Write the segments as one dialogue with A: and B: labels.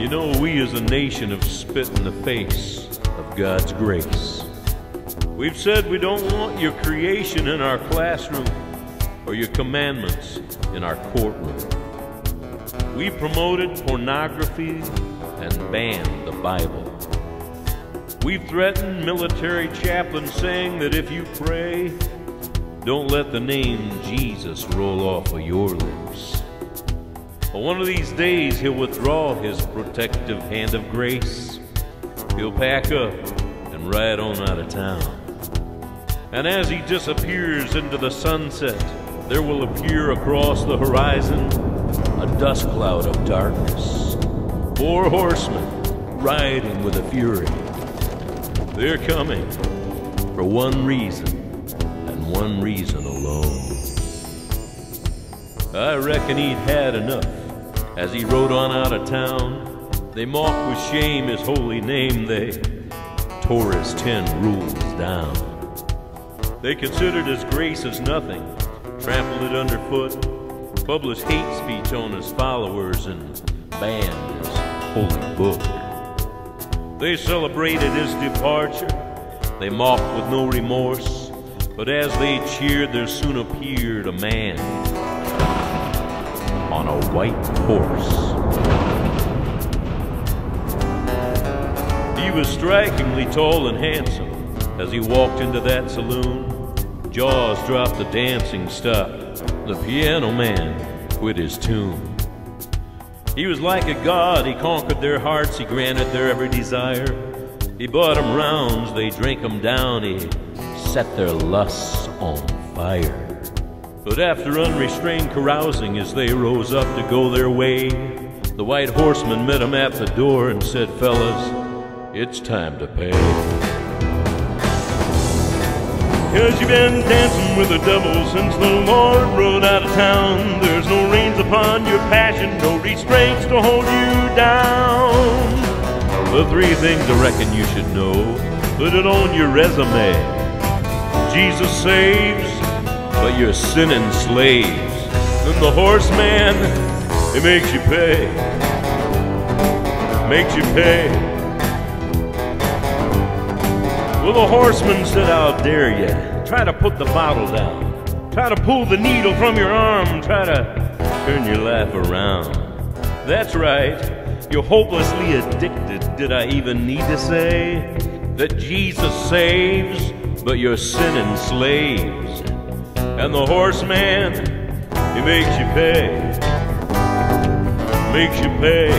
A: You know, we as a nation have spit in the face of God's grace. We've said we don't want your creation in our classroom or your commandments in our courtroom. We promoted pornography and banned the Bible. We've threatened military chaplains saying that if you pray, don't let the name Jesus roll off of your lips. But one of these days he'll withdraw his protective hand of grace. He'll pack up and ride on out of town. And as he disappears into the sunset, there will appear across the horizon a dust cloud of darkness. 4 horsemen riding with a fury. They're coming for one reason, and one reason alone. I reckon he'd had enough as he rode on out of town. They mocked with shame his holy name. They tore his 10 rules down. They considered his grace as nothing, trampled it underfoot, published hate speech on his followers, and banned his holy book. They celebrated his departure, they mocked with no remorse, but as they cheered there soon appeared a man on a white horse. He was strikingly tall and handsome. As he walked into that saloon, jaws dropped, the dancing stopped, the piano man quit his tune. He was like a god, he conquered their hearts, he granted their every desire. He bought them rounds, they drank them down, he set their lusts on fire. But after unrestrained carousing, as they rose up to go their way, the white horseman met them at the door and said, "Fellas, it's time to pay. 'Cause you've been dancing with the devil since the Lord rode out of town. There's no reins upon your passion, no restraints to hold you down. The 3 things I reckon you should know, put it on your resume. Jesus saves, but you're sinning slaves. And the horseman, it makes you pay. Makes you pay. Well, the horseman said, "I'll dare you. Try to put the bottle down. Try to pull the needle from your arm. Try to turn your life around. That's right. You're hopelessly addicted. Did I even need to say that Jesus saves, but you're sinning slaves? And the horseman, he makes you pay. Makes you pay."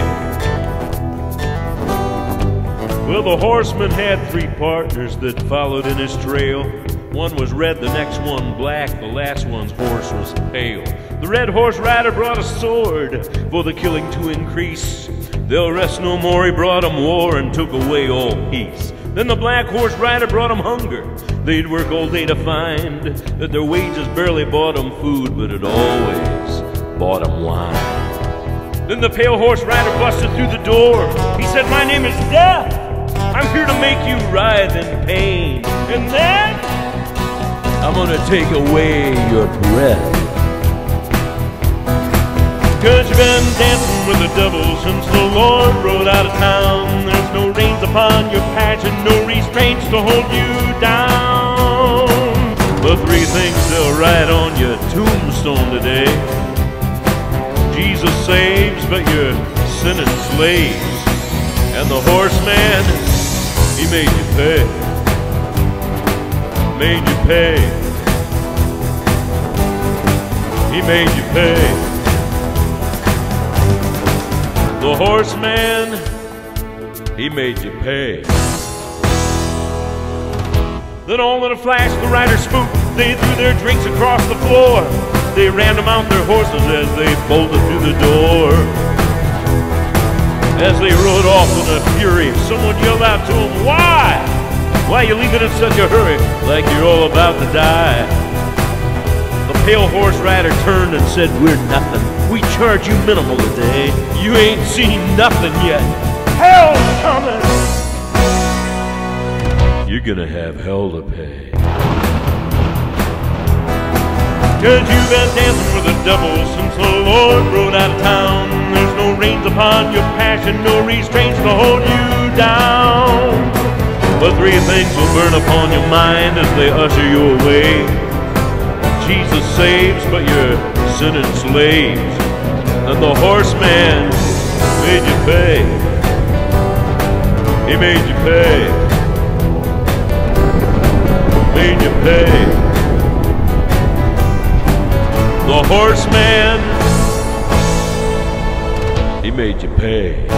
A: Well, the horseman had 3 partners that followed in his trail. One was red, the next one black, the last one's horse was pale. The red horse rider brought a sword for the killing to increase. They'll rest no more, he brought 'em war and took away all peace. Then the black horse rider brought 'em hunger. They'd work all day to find that their wages barely bought 'em food, but it always bought 'em wine. Then the pale horse rider busted through the door. He said, "My name is Death. I'm here to make you writhe in pain. And then I'm gonna take away your breath. 'Cause you've been dancing with the devil since the Lord rode out of town. There's no reins upon your passion, no restraints to hold you down. The 3 things they'll write on your tombstone today. Jesus saves, but you're sinning slaves. And the horseman, he made you pay. Made you pay. He made you pay. The horseman, he made you pay." Then all in a flash the riders spooked. They threw their drinks across the floor. They ran to mount their horses as they bolted through the door. As they rode off in a fury, someone yelled out to them, "Why? Why you leaving in such a hurry, like you're all about to die?" The pale horse rider turned and said, "We're nothing. We charge you minimal today. You ain't seen nothing yet. Hell's coming. You're gonna have hell to pay." 'Cause you've been dancing with the devil since the Lord rode out of town. There's no reins upon your passion, no restraints to hold you down. But three things will burn upon your mind as they usher you away. Jesus saves, but you're sinning slaves. And the horseman made you pay. He made you pay. Made you pay. The horseman, he made you pay.